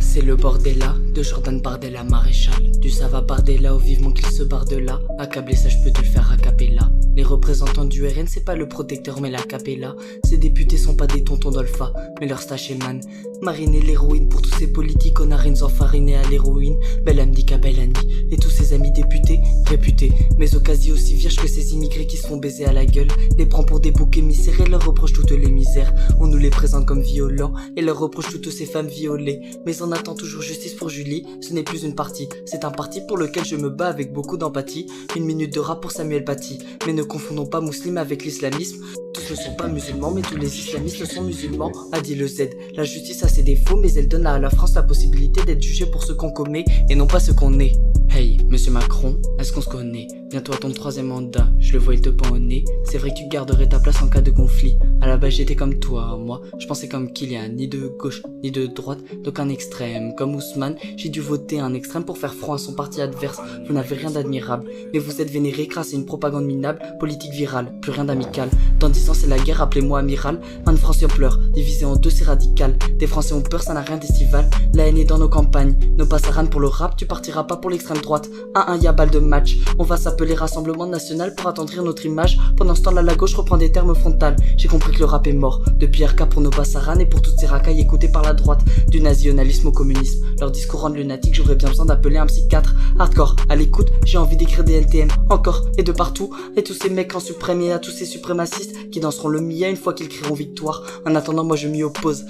C'est le bordella de Jordan Bardella maréchal. Du Sava Bardella au vivement qu'il se barre de là. Accablé ça je peux te le faire a cappella. Les représentants du RN c'est pas le protecteur mais la capella. Ces députés sont pas des tontons d'Olpha mais leur stache est man. Mariner l'héroïne pour tous ces politiques onarines enfarinés à l'héroïne. Belhamdi Kabelani et tous ses amis députés réputés mais au quasi aussi vierges que ces immigrés qui se font baiser à la gueule. Les prend pour des boucs émissaires et leur reproche toutes les misères. On nous les présente comme violents et leur reproche toutes ces femmes violées. Mais on attend toujours justice pour Julie, ce n'est plus une partie, c'est un parti pour lequel je me bats avec beaucoup d'empathie. Une minute de rap pour Samuel Paty, mais ne confondons pas musulman avec l'islamisme. Tous ne sont pas musulmans, mais tous les islamistes sont musulmans, a dit le Z. La justice a ses défauts, mais elle donne à la France la possibilité d'être jugé pour ce qu'on commet et non pas ce qu'on est. Hey, monsieur Macron, est-ce qu'on se connaît? Bientôt à ton 3e mandat, je le vois il te pend au nez. C'est vrai que tu garderais ta place en cas de conflit. À la base j'étais comme toi, moi, je pensais comme Kylian, ni de gauche, ni de droite, donc un extrême. Comme Ousmane, j'ai dû voter un extrême pour faire front à son parti adverse. Vous n'avez rien d'admirable, mais vous êtes vénéré grâce à une propagande minable, politique virale, plus rien d'amical. Dans 10 ans c'est la guerre, appelez-moi amiral. Un Français en pleure, divisé en deux c'est radical. Des Français ont peur, ça n'a rien d'estival. La haine est dans nos campagnes, nos passarans pour le rap, tu partiras pas pour l'extrême droite. 1-1 y'a balle de match, on va s'appeler Rassemblement National pour attendrir notre image. Pendant ce temps là la gauche reprend des termes frontales. J'ai compris que le rap est mort, depuis RK pour nos passarans et pour toutes ces racailles écoutées par la droite. Du nationalisme au communisme, leur discours rendent lunatique, j'aurais bien besoin d'appeler un psychiatre. Hardcore, à l'écoute, j'ai envie d'écrire des NTM, encore et de partout. Et tous ces mecs en suprême et à tous ces suprémacistes qui danseront le Mia une fois qu'ils crieront victoire. En attendant moi je m'y oppose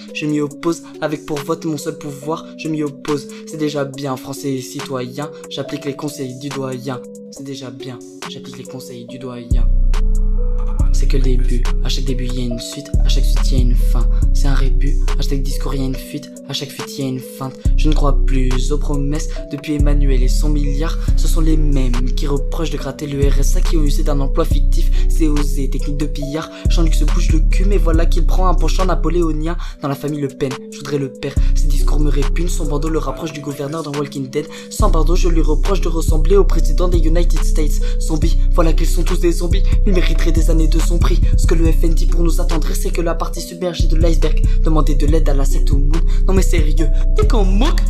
avec pour vote mon seul pouvoir, je m'y oppose. C'est déjà bien, français et citoyens, j'applique les conseils du doyen. C'est déjà bien, j'applique les conseils du doyen. C'est que le début, à chaque début y a une suite, à chaque suite y a une fin. C'est un rébut, à chaque discours y a une fuite, à chaque fuite y a une feinte. Je ne crois plus aux promesses, depuis Emmanuel et son milliard. Ce sont les mêmes qui reprochent de gratter le RSA, qui ont usé d'un emploi fictif. C'est osé, technique de pillard. Jean-Luc se bouge le cul, mais voilà qu'il prend un penchant napoléonien. Dans la famille Le Pen, je voudrais le père. Ses discours me répugnent, son bandeau le rapproche du gouverneur dans Walking Dead. Sans bandeau, je lui reproche de ressembler au président des United States. Zombies, voilà qu'ils sont tous des zombies. Ils mériteraient des années de son prix. Ce que le FN dit pour nous attendrir, c'est que la partie submergée de l'iceberg. Demander de l'aide à la secte au moon. Non mais sérieux, t'es qu'en moque.